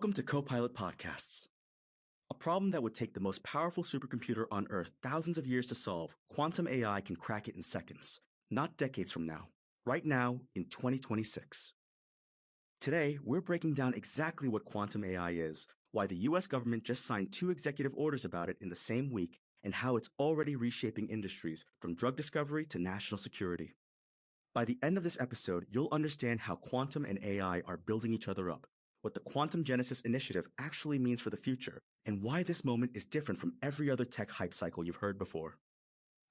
Welcome to Copilot Podcasts. A problem that would take the most powerful supercomputer on Earth thousands of years to solve, quantum AI can crack it in seconds, not decades from now, right now in 2026. Today, we're breaking down exactly what quantum AI is, why the US government just signed 2 executive orders about it in the same week, and how it's already reshaping industries from drug discovery to national security. By the end of this episode, you'll understand how quantum and AI are building each other up, what the Quantum Genesis initiative actually means for the future, and why this moment is different from every other tech hype cycle you've heard before.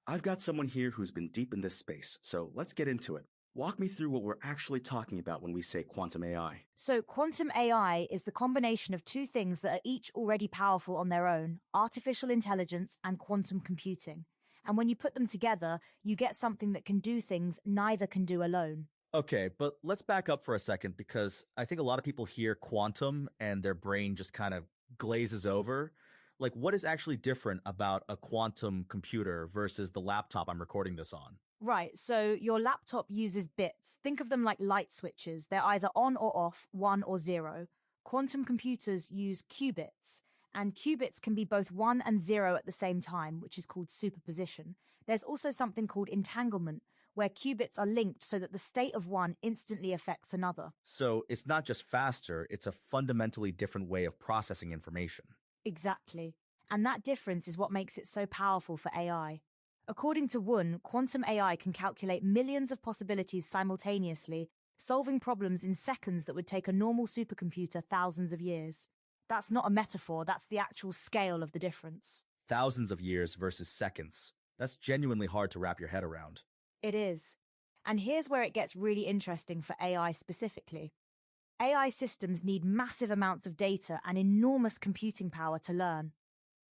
I've got someone here who's been deep in this space, so let's get into it. Walk me through what we're actually talking about when we say quantum AI. So quantum AI is the combination of two things that are each already powerful on their own: artificial intelligence and quantum computing. And when you put them together, you get something that can do things neither can do alone. Okay, but let's back up for a second, because I think a lot of people hear quantum and their brain just kind of glazes over. Like, what is actually different about a quantum computer versus the laptop I'm recording this on? Right, so your laptop uses bits. Think of them like light switches. They're either on or off, 1 or 0. Quantum computers use qubits, and qubits can be both 1 and 0 at the same time, which is called superposition. There's also something called entanglement, where qubits are linked so that the state of one instantly affects another. So it's not just faster, it's a fundamentally different way of processing information. Exactly. And that difference is what makes it so powerful for AI. According to Wun, quantum AI can calculate millions of possibilities simultaneously, solving problems in seconds that would take a normal supercomputer thousands of years. That's not a metaphor, that's the actual scale of the difference. Thousands of years versus seconds. That's genuinely hard to wrap your head around. It is. And here's where it gets really interesting for AI specifically. AI systems need massive amounts of data and enormous computing power to learn.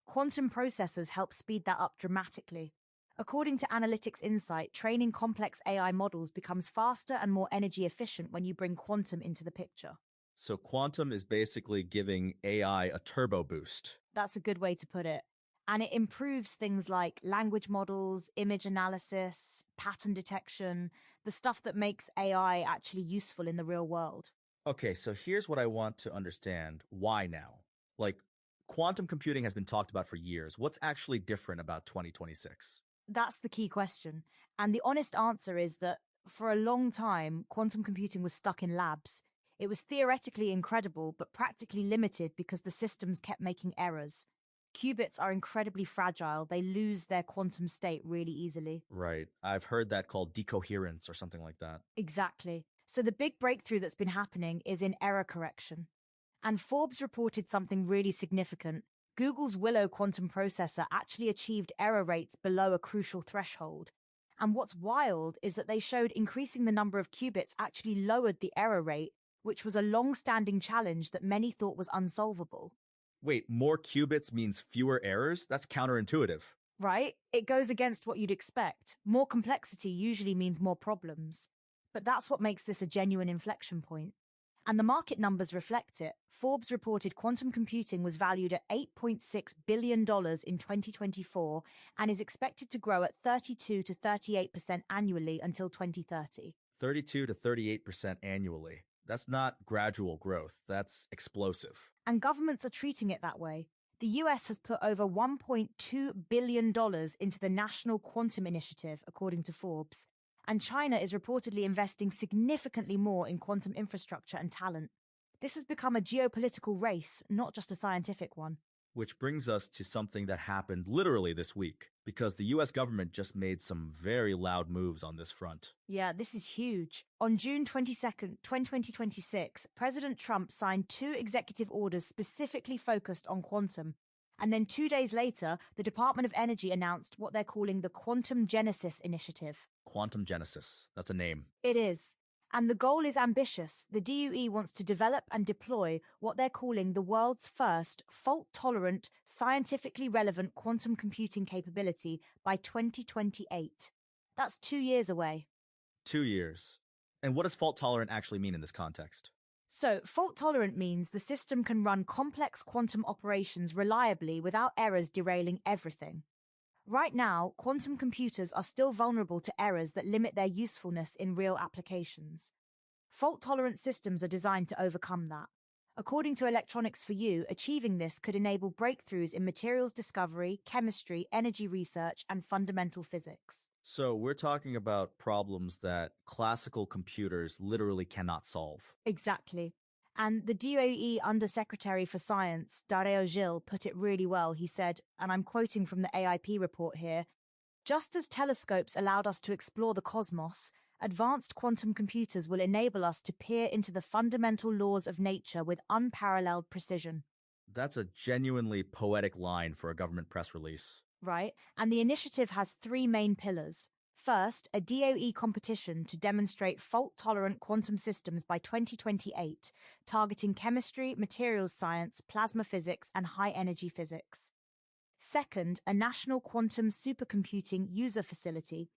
Quantum processors help speed that up dramatically. According to Analytics Insight, training complex AI models becomes faster and more energy efficient when you bring quantum into the picture. So quantum is basically giving AI a turbo boost. That's a good way to put it. And it improves things like language models, image analysis, pattern detection, the stuff that makes AI actually useful in the real world. Okay, so here's what I want to understand. Why now? Like, quantum computing has been talked about for years. What's actually different about 2026? That's the key question. And the honest answer is that for a long time, quantum computing was stuck in labs. It was theoretically incredible, but practically limited because the systems kept making errors. Qubits are incredibly fragile. They lose their quantum state really easily. Right. I've heard that called decoherence or something like that. Exactly. So the big breakthrough that's been happening is in error correction. And Forbes reported something really significant. Google's Willow quantum processor actually achieved error rates below a crucial threshold. And what's wild is that they showed increasing the number of qubits actually lowered the error rate, which was a long-standing challenge that many thought was unsolvable. Wait, more qubits means fewer errors? That's counterintuitive. Right? It goes against what you'd expect. More complexity usually means more problems. But that's what makes this a genuine inflection point. And the market numbers reflect it. Forbes reported quantum computing was valued at $8.6 billion in 2024 and is expected to grow at 32 to 38% annually until 2030. 32 to 38% annually. That's not gradual growth. That's explosive. And governments are treating it that way. The US has put over $1.2 billion into the National Quantum Initiative, according to Forbes. And China is reportedly investing significantly more in quantum infrastructure and talent. This has become a geopolitical race, not just a scientific one. Which brings us to something that happened literally this week, because the US government just made some very loud moves on this front. Yeah, this is huge. On June 22nd, 2026, President Trump signed 2 executive orders specifically focused on quantum. And then 2 days later, the Department of Energy announced what they're calling the Quantum Genesis Initiative. Quantum Genesis. That's a name. It is. And the goal is ambitious. The DOE wants to develop and deploy what they're calling the world's first fault-tolerant, scientifically relevant quantum computing capability by 2028. That's 2 years away. 2 years. And what does fault-tolerant actually mean in this context? So, fault-tolerant means the system can run complex quantum operations reliably without errors derailing everything. Right now, quantum computers are still vulnerable to errors that limit their usefulness in real applications. Fault-tolerant systems are designed to overcome that. According to Electronics for You, achieving this could enable breakthroughs in materials discovery, chemistry, energy research, and fundamental physics. So we're talking about problems that classical computers literally cannot solve. Exactly. And the DOE Undersecretary for Science, Dario Gil, put it really well. He said, and I'm quoting from the AIP report here, just as telescopes allowed us to explore the cosmos, advanced quantum computers will enable us to peer into the fundamental laws of nature with unparalleled precision. That's a genuinely poetic line for a government press release. Right? And the initiative has three main pillars. First, a DOE competition to demonstrate fault-tolerant quantum systems by 2028, targeting chemistry, materials science, plasma physics, and high-energy physics. Second, a national quantum supercomputing user facility.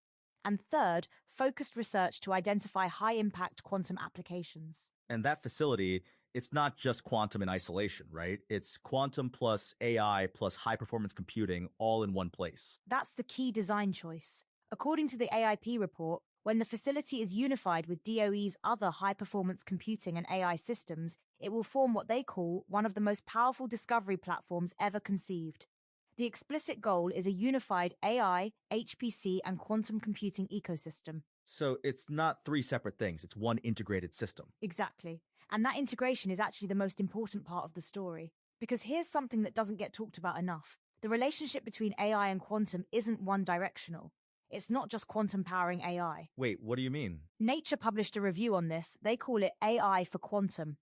And third, focused research to identify high-impact quantum applications. And that facility, it's not just quantum in isolation, right? It's quantum plus AI plus high-performance computing all in one place. That's the key design choice. According to the AIP report, when the facility is unified with DOE's other high-performance computing and AI systems, it will form what they call one of the most powerful discovery platforms ever conceived. The explicit goal is a unified AI, HPC, and quantum computing ecosystem. So it's not three separate things, it's one integrated system. Exactly. And that integration is actually the most important part of the story. Because here's something that doesn't get talked about enough. The relationship between AI and quantum isn't one-directional. It's not just quantum powering AI. Wait, what do you mean? Nature published a review on this. They call it AI for quantum.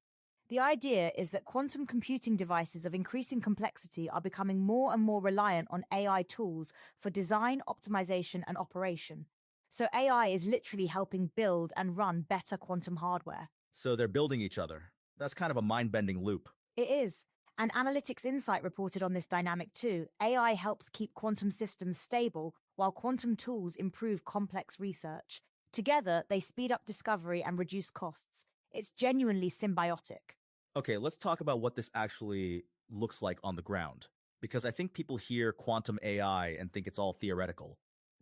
The idea is that quantum computing devices of increasing complexity are becoming more and more reliant on AI tools for design, optimization, and operation. So AI is literally helping build and run better quantum hardware. So they're building each other. That's kind of a mind-bending loop. It is. And Analytics Insight reported on this dynamic too. AI helps keep quantum systems stable, while quantum tools improve complex research. Together, they speed up discovery and reduce costs. It's genuinely symbiotic. Okay, let's talk about what this actually looks like on the ground. Because I think people hear quantum AI and think it's all theoretical.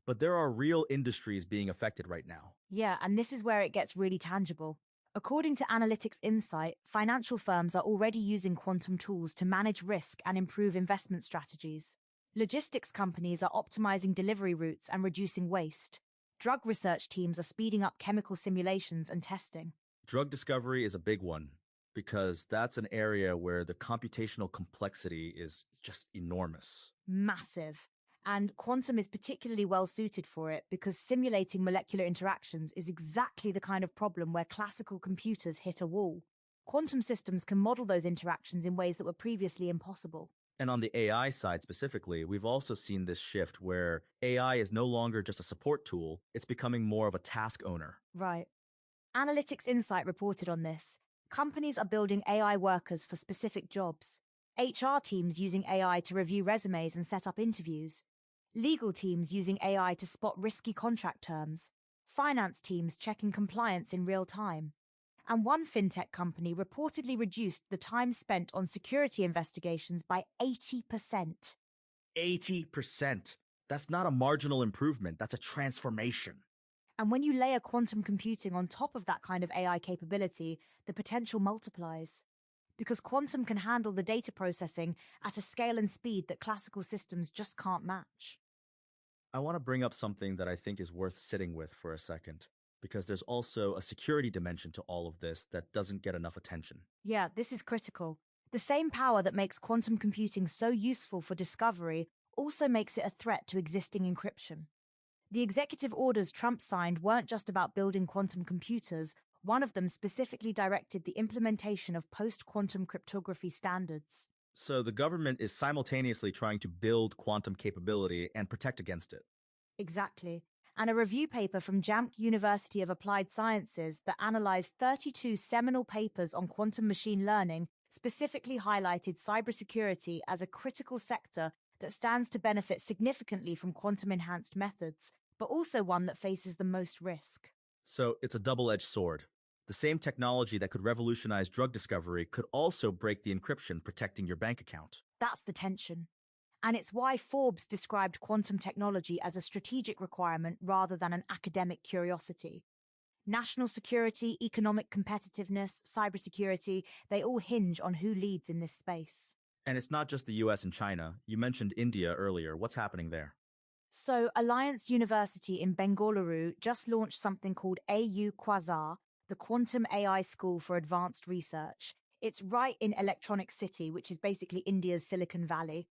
But there are real industries being affected right now. Yeah, and this is where it gets really tangible. According to Analytics Insight, financial firms are already using quantum tools to manage risk and improve investment strategies. Logistics companies are optimizing delivery routes and reducing waste. Drug research teams are speeding up chemical simulations and testing. Drug discovery is a big one, because that's an area where the computational complexity is just enormous. Massive. And quantum is particularly well suited for it because simulating molecular interactions is exactly the kind of problem where classical computers hit a wall. Quantum systems can model those interactions in ways that were previously impossible. And on the AI side specifically, we've also seen this shift where AI is no longer just a support tool, it's becoming more of a task owner. Right. Analytics Insight reported on this. Companies are building AI workers for specific jobs. HR teams using AI to review resumes and set up interviews. Legal teams using AI to spot risky contract terms. Finance teams checking compliance in real time. And one fintech company reportedly reduced the time spent on security investigations by 80%. 80%. That's not a marginal improvement, that's a transformation. And when you layer quantum computing on top of that kind of AI capability, the potential multiplies. Because quantum can handle the data processing at a scale and speed that classical systems just can't match. I want to bring up something that I think is worth sitting with for a second, because there's also a security dimension to all of this that doesn't get enough attention. Yeah, this is critical. The same power that makes quantum computing so useful for discovery also makes it a threat to existing encryption. The executive orders Trump signed weren't just about building quantum computers. One of them specifically directed the implementation of post-quantum cryptography standards. So the government is simultaneously trying to build quantum capability and protect against it. Exactly. And a review paper from Jamk University of Applied Sciences that analyzed 32 seminal papers on quantum machine learning specifically highlighted cybersecurity as a critical sector that stands to benefit significantly from quantum-enhanced methods, but also one that faces the most risk. So it's a double-edged sword. The same technology that could revolutionize drug discovery could also break the encryption protecting your bank account. That's the tension. And it's why Forbes described quantum technology as a strategic requirement rather than an academic curiosity. National security, economic competitiveness, cybersecurity, they all hinge on who leads in this space. And it's not just the US and China. You mentioned India earlier. What's happening there? So, Alliance University in Bengaluru just launched something called AU Quasar, the Quantum AI School for Advanced Research. It's right in Electronic City, which is basically India's Silicon Valley.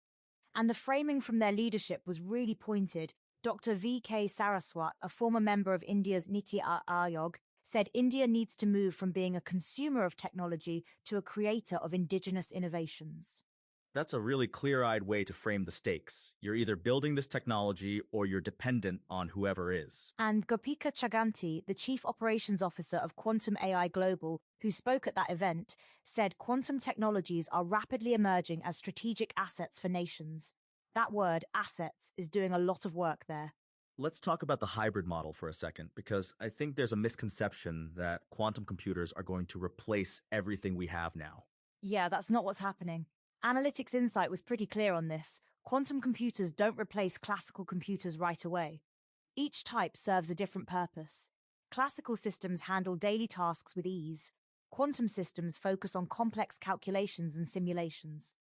And the framing from their leadership was really pointed. Dr. V.K. Saraswat, a former member of India's Niti Aayog, said India needs to move from being a consumer of technology to a creator of indigenous innovations. That's a really clear-eyed way to frame the stakes. You're either building this technology or you're dependent on whoever is. And Gopika Chaganti, the Chief Operations Officer of Quantum AI Global, who spoke at that event, said quantum technologies are rapidly emerging as strategic assets for nations. That word, assets, is doing a lot of work there. Let's talk about the hybrid model for a second, because I think there's a misconception that quantum computers are going to replace everything we have now. Yeah, that's not what's happening. Analytics Insight was pretty clear on this. Quantum computers don't replace classical computers right away. Each type serves a different purpose. Classical systems handle daily tasks with ease. Quantum systems focus on complex calculations and simulations.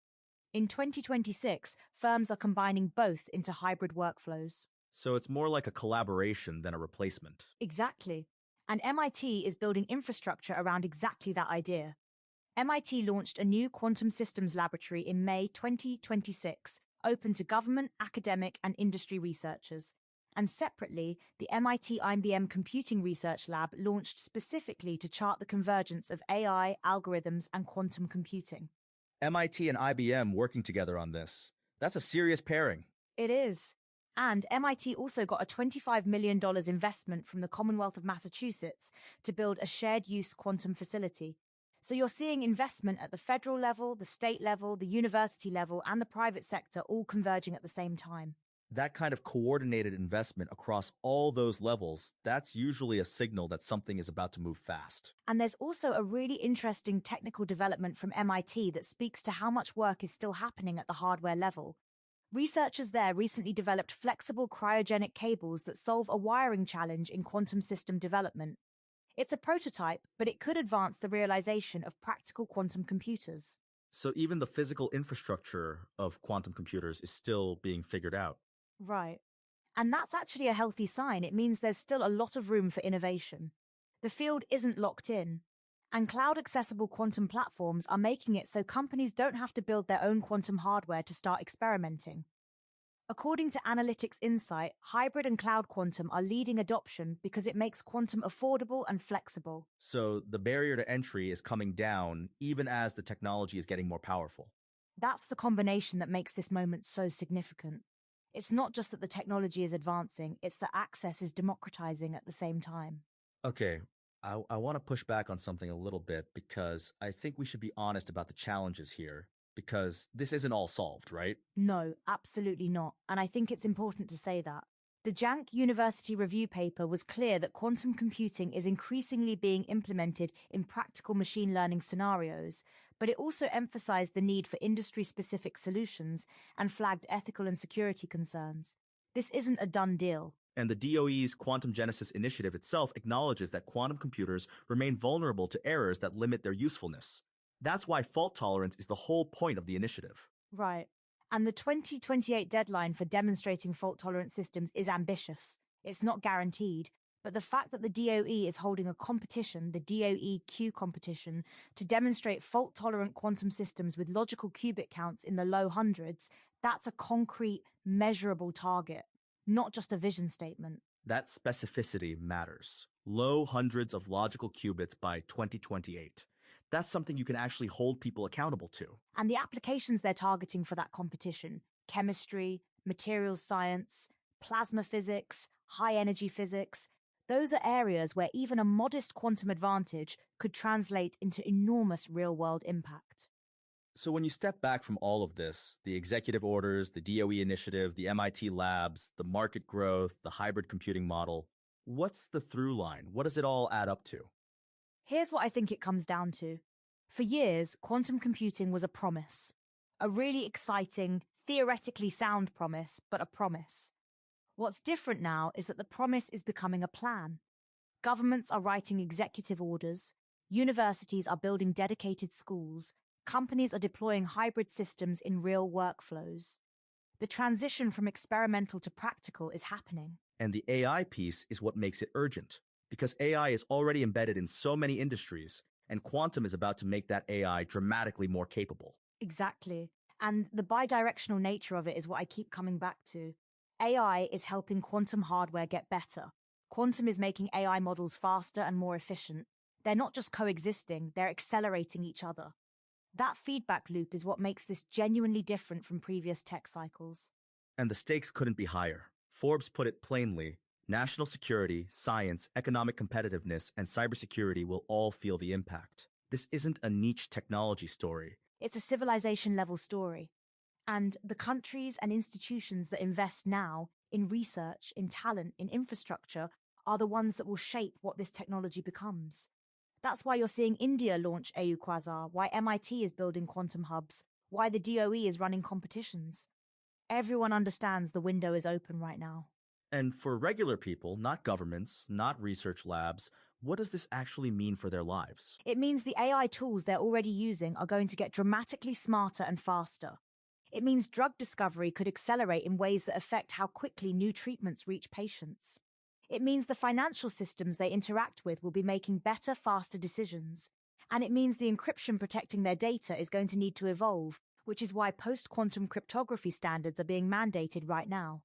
In 2026, firms are combining both into hybrid workflows. So it's more like a collaboration than a replacement. Exactly. And MIT is building infrastructure around exactly that idea. MIT launched a new quantum systems laboratory in May 2026, open to government, academic, and industry researchers. And separately, the MIT IBM Computing Research Lab launched specifically to chart the convergence of AI, algorithms, and quantum computing. MIT and IBM working together on this. That's a serious pairing. It is. And MIT also got a $25 million investment from the Commonwealth of Massachusetts to build a shared-use quantum facility. So you're seeing investment at the federal level, the state level, the university level, and the private sector all converging at the same time. That kind of coordinated investment across all those levels, that's usually a signal that something is about to move fast. And there's also a really interesting technical development from MIT that speaks to how much work is still happening at the hardware level. Researchers there recently developed flexible cryogenic cables that solve a wiring challenge in quantum system development. It's a prototype, but it could advance the realization of practical quantum computers. So even the physical infrastructure of quantum computers is still being figured out. Right. And that's actually a healthy sign. It means there's still a lot of room for innovation. The field isn't locked in. And cloud-accessible quantum platforms are making it so companies don't have to build their own quantum hardware to start experimenting. According to Analytics Insight, hybrid and cloud quantum are leading adoption because it makes quantum affordable and flexible. So the barrier to entry is coming down even as the technology is getting more powerful. That's the combination that makes this moment so significant. It's not just that the technology is advancing, it's that access is democratizing at the same time. Okay, I want to push back on something a little bit because I think we should be honest about the challenges here, because this isn't all solved, right? No, absolutely not. And I think it's important to say that. The Jank University review paper was clear that quantum computing is increasingly being implemented in practical machine learning scenarios, but it also emphasized the need for industry-specific solutions and flagged ethical and security concerns. This isn't a done deal. And the DOE's Quantum Genesis initiative itself acknowledges that quantum computers remain vulnerable to errors that limit their usefulness. That's why fault tolerance is the whole point of the initiative. Right. And the 2028 deadline for demonstrating fault-tolerant systems is ambitious. It's not guaranteed, but the fact that the DOE is holding a competition, the DOE-Q competition, to demonstrate fault-tolerant quantum systems with logical qubit counts in the low hundreds, that's a concrete, measurable target, not just a vision statement. That specificity matters. Low hundreds of logical qubits by 2028. That's something you can actually hold people accountable to. And the applications they're targeting for that competition, chemistry, materials science, plasma physics, high-energy physics, those are areas where even a modest quantum advantage could translate into enormous real-world impact. So when you step back from all of this, the executive orders, the DOE initiative, the MIT labs, the market growth, the hybrid computing model, what's the through line? What does it all add up to? Here's what I think it comes down to. For years, quantum computing was a promise. A really exciting, theoretically sound promise, but a promise. What's different now is that the promise is becoming a plan. Governments are writing executive orders, universities are building dedicated schools, companies are deploying hybrid systems in real workflows. The transition from experimental to practical is happening. And the AI piece is what makes it urgent, because AI is already embedded in so many industries, and quantum is about to make that AI dramatically more capable. Exactly. And the bidirectional nature of it is what I keep coming back to. AI is helping quantum hardware get better. Quantum is making AI models faster and more efficient. They're not just coexisting, they're accelerating each other. That feedback loop is what makes this genuinely different from previous tech cycles. And the stakes couldn't be higher. Forbes put it plainly: national security, science, economic competitiveness, and cybersecurity will all feel the impact. This isn't a niche technology story. It's a civilization level story. And the countries and institutions that invest now in research, in talent, in infrastructure are the ones that will shape what this technology becomes. That's why you're seeing India launch AU Quasar, why MIT is building quantum hubs, why the DOE is running competitions. Everyone understands the window is open right now. And for regular people, not governments, not research labs, what does this actually mean for their lives? It means the AI tools they're already using are going to get dramatically smarter and faster. It means drug discovery could accelerate in ways that affect how quickly new treatments reach patients. It means the financial systems they interact with will be making better, faster decisions. And it means the encryption protecting their data is going to need to evolve, which is why post-quantum cryptography standards are being mandated right now.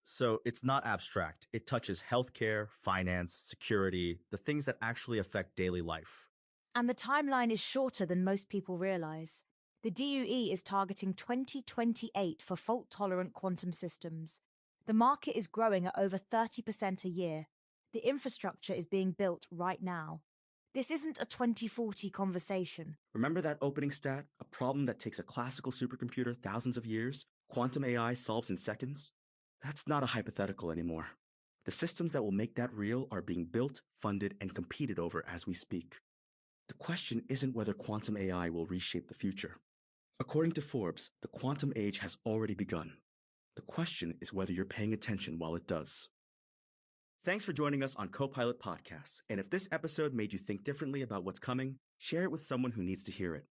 So it's not abstract. It touches healthcare, finance, security, the things that actually affect daily life. And the timeline is shorter than most people realize. The DOE is targeting 2028 for fault-tolerant quantum systems. The market is growing at over 30% a year. The infrastructure is being built right now. This isn't a 2040 conversation. Remember that opening stat? A problem that takes a classical supercomputer thousands of years, quantum AI solves in seconds? That's not a hypothetical anymore. The systems that will make that real are being built, funded, and competed over as we speak. The question isn't whether quantum AI will reshape the future. According to Forbes, the quantum age has already begun. The question is whether you're paying attention while it does. Thanks for joining us on Copilot Podcasts. And if this episode made you think differently about what's coming, share it with someone who needs to hear it.